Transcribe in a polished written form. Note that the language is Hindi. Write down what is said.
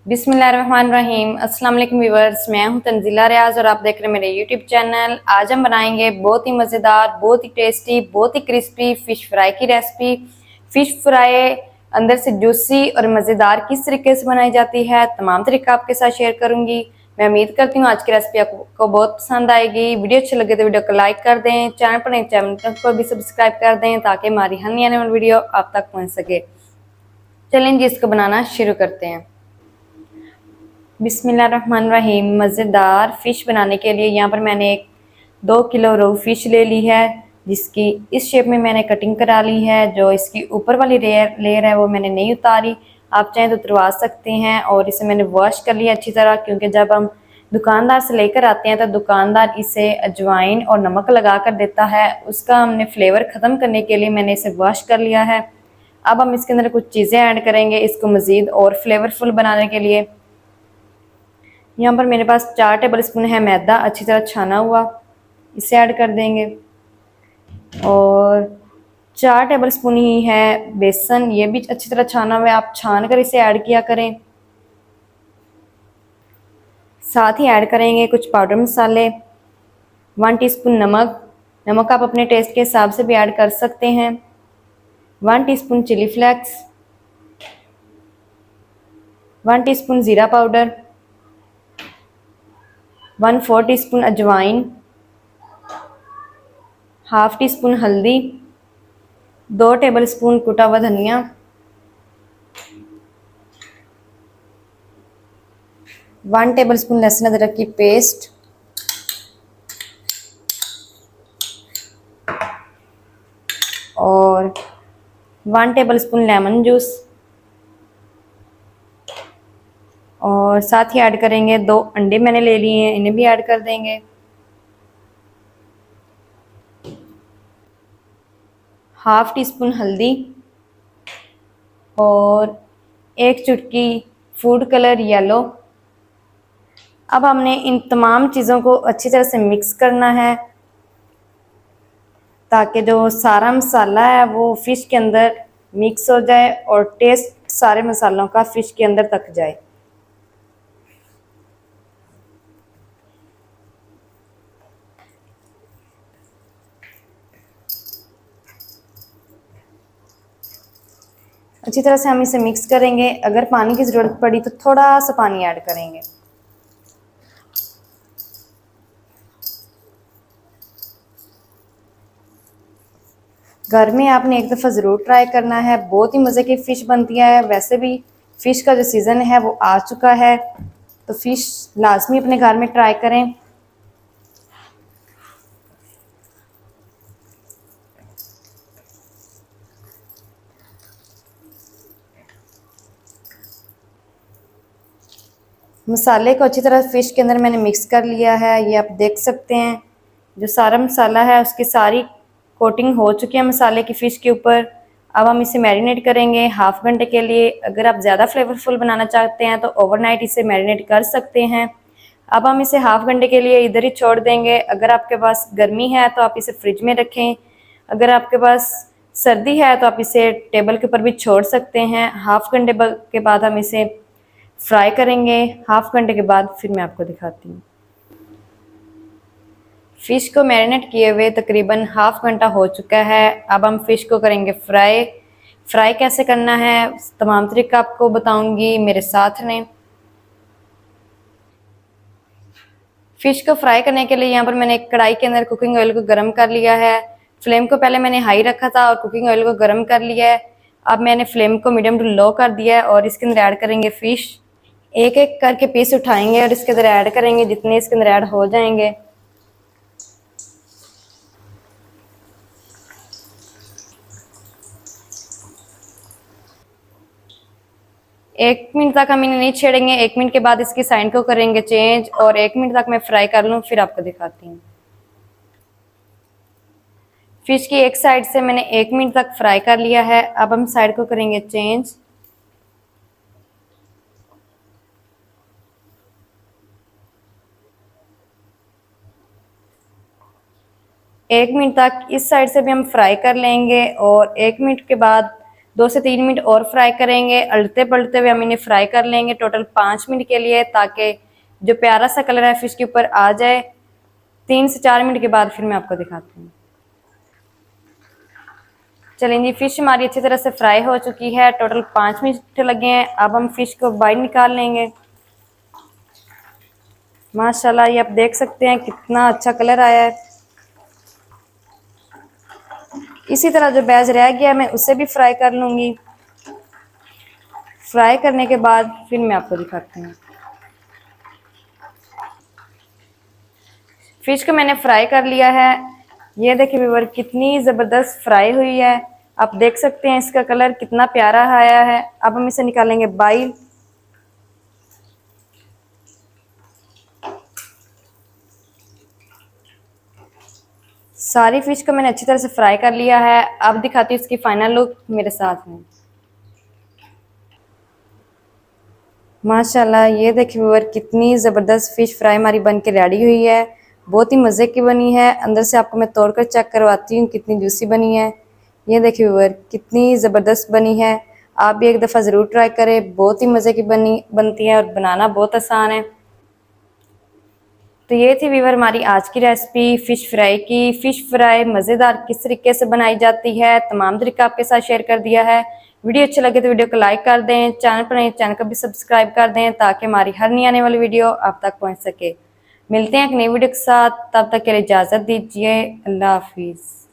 बिस्मिल्लाहिर्रहमानिर्रहीम। अस्सलाम वालेकुम व्यूअर्स, मैं हूं तंजीला रियाज और आप देख रहे हैं मेरे यूट्यूब चैनल। आज हम बनाएंगे बहुत ही मज़ेदार, बहुत ही टेस्टी, बहुत ही क्रिस्पी फ़िश फ्राई की रेसिपी। फ़िश फ्राई अंदर से जूसी और मज़ेदार किस तरीके से बनाई जाती है, तमाम तरीका आपके साथ शेयर करूंगी। मैं उम्मीद करती हूँ आज की रेसिपी आपको बहुत पसंद आएगी। वीडियो अच्छी लगे तो वीडियो को लाइक कर दें, चैनल पर नए चैनल को भी सब्सक्राइब कर दें ताकि हमारी हर आने वाली वीडियो आप तक पहुँच सके। चलें जी, इसको बनाना शुरू करते हैं। बिस्मिल्लाहिर्रहमानिर्रहीम। मज़ेदार फ़िश बनाने के लिए यहाँ पर मैंने 2 किलो रोहू फ़िश ले ली है, जिसकी इस शेप में मैंने कटिंग करा ली है। जो इसकी ऊपर वाली लेयर है वो मैंने नहीं उतारी, आप चाहें तो उतरवा सकते हैं। और इसे मैंने वॉश कर लिया अच्छी तरह, क्योंकि जब हम दुकानदार से लेकर आते हैं तो दुकानदार इसे अजवाइन और नमक लगा कर देता है। उसका हमने फ्लेवर ख़त्म करने के लिए मैंने इसे वॉश कर लिया है। अब हम इसके अंदर कुछ चीज़ें ऐड करेंगे इसको मज़ीद और फ्लेवरफुल बनाने के लिए। यहाँ पर मेरे पास 4 टेबल स्पून है मैदा, अच्छी तरह छाना हुआ, इसे ऐड कर देंगे। और 4 टेबल स्पून ही है बेसन, ये भी अच्छी तरह छाना हुआ है, आप छान कर इसे ऐड किया करें। साथ ही ऐड करेंगे कुछ पाउडर मसाले, 1 टीस्पून नमक, नमक आप अपने टेस्ट के हिसाब से भी ऐड कर सकते हैं। 1 टीस्पून चिली फ्लेक्स, 1 टीस्पून ज़ीरा पाउडर, 1/4 टीस्पून अजवाइन, हाफ टी स्पून हल्दी, 2 टेबल स्पून कुटा हुआ धनिया, 1 टेबल स्पून लहसुन अदरक की पेस्ट, और 1 टेबल स्पून लेमन जूस। और साथ ही ऐड करेंगे 2 अंडे मैंने ले लिए हैं, इन्हें भी ऐड कर देंगे। हाफ टी स्पून हल्दी और 1 चुटकी फूड कलर येलो। अब हमने इन तमाम चीज़ों को अच्छी तरह से मिक्स करना है ताकि जो सारा मसाला है वो फ़िश के अंदर मिक्स हो जाए और टेस्ट सारे मसालों का फ़िश के अंदर तक जाए। अच्छी तरह से हम इसे मिक्स करेंगे। अगर पानी की ज़रूरत पड़ी तो थोड़ा सा पानी ऐड करेंगे। घर में आपने एक दफ़ा ज़रूर ट्राई करना है, बहुत ही मज़े की फ़िश बनती है। वैसे भी फ़िश का जो सीज़न है वो आ चुका है, तो फ़िश लाजमी अपने घर में ट्राई करें। मसाले को अच्छी तरह फ़िश के अंदर मैंने मिक्स कर लिया है, ये आप देख सकते हैं। जो सारा मसाला है उसकी सारी कोटिंग हो चुकी है मसाले की फ़िश के ऊपर। अब हम इसे मैरिनेट करेंगे हाफ घंटे के लिए। अगर आप ज़्यादा फ्लेवरफुल बनाना चाहते हैं तो ओवरनाइट इसे मैरिनेट कर सकते हैं। अब हम इसे हाफ घंटे के लिए इधर ही छोड़ देंगे। अगर आपके पास गर्मी है तो आप इसे फ्रिज में रखें, अगर आपके पास सर्दी है तो आप इसे टेबल के ऊपर भी छोड़ सकते हैं। हाफ घंटे के बाद हम इसे फ्राई करेंगे। हाफ घंटे के बाद फिर मैं आपको दिखाती हूँ। फ़िश को मैरिनेट किए हुए तकरीबन हाफ घंटा हो चुका है। अब हम फ़िश को करेंगे फ्राई। फ्राई कैसे करना है तमाम तरीका आपको बताऊंगी, मेरे साथ रहें। फ़िश को फ्राई करने के लिए यहाँ पर मैंने एक कढ़ाई के अंदर कुकिंग ऑयल को गर्म कर लिया है। फ्लेम को पहले मैंने हाई रखा था और कुकिंग ऑयल को गर्म कर लिया है। अब मैंने फ्लेम को मीडियम टू लो कर दिया है और इसके अंदर ऐड करेंगे फ़िश। एक एक करके पीस उठाएंगे और इसके अंदर ऐड करेंगे जितने इसके अंदर ऐड हो जाएंगे। एक मिनट तक हम इन्हें नहीं छेड़ेंगे। 1 मिनट के बाद इसकी साइड को करेंगे चेंज और 1 मिनट तक मैं फ्राई कर लूँ, फिर आपको दिखाती हूँ। फिश की एक साइड से मैंने 1 मिनट तक फ्राई कर लिया है। अब हम साइड को करेंगे चेंज। एक मिनट तक इस साइड से भी हम फ्राई कर लेंगे और 1 मिनट के बाद 2 से 3 मिनट और फ्राई करेंगे। अलटते पलटते हुए हम इन्हें फ्राई कर लेंगे टोटल 5 मिनट के लिए, ताकि जो प्यारा सा कलर है फिश के ऊपर आ जाए। 3 से 4 मिनट के बाद फिर मैं आपको दिखाती हूँ। चलें जी, फिश हमारी अच्छी तरह से फ्राई हो चुकी है, टोटल 5 मिनट लगे हैं। अब हम फिश को बाहर निकाल लेंगे। माशाल्लाह, ये आप देख सकते हैं कितना अच्छा कलर आया है। इसी तरह जो बैच रह गया मैं उसे भी फ्राई कर लूँगी। फ्राई करने के बाद फिर मैं आपको दिखाती हूँ। फिश को मैंने फ्राई कर लिया है। ये देखिए व्यूअर, कितनी ज़बरदस्त फ्राई हुई है। आप देख सकते हैं इसका कलर कितना प्यारा आया है। अब हम इसे निकालेंगे बाहर। सारी फिश को मैंने अच्छी तरह से फ्राई कर लिया है। अब दिखाती हूँ इसकी फाइनल लुक मेरे साथ में। माशाल्लाह, ये देखिए व्यूअर, कितनी ज़बरदस्त फ़िश फ्राई हमारी बन के रेडी हुई है। बहुत ही मज़े की बनी है। अंदर से आपको मैं तोड़ कर चेक करवाती हूँ कितनी जूसी बनी है। ये देखिए व्यूअर, कितनी ज़बरदस्त बनी है। आप भी एक दफ़ा ज़रूर ट्राई करें, बहुत ही मज़े की बनती है और बनाना बहुत आसान है। तो ये थी व्यूअर हमारी आज की रेसिपी फ़िश फ्राई की। फ़िश फ्राई मज़ेदार किस तरीके से बनाई जाती है, तमाम तरीका आपके साथ शेयर कर दिया है। वीडियो अच्छी लगे तो वीडियो को लाइक कर दें, चैनल पर नए चैनल को भी सब्सक्राइब कर दें, ताकि हमारी हर नई आने वाली वीडियो आप तक पहुंच सके। मिलते हैं एक नई वीडियो के साथ, तब तक के लिए इजाज़त दीजिए। अल्लाह हाफिज़।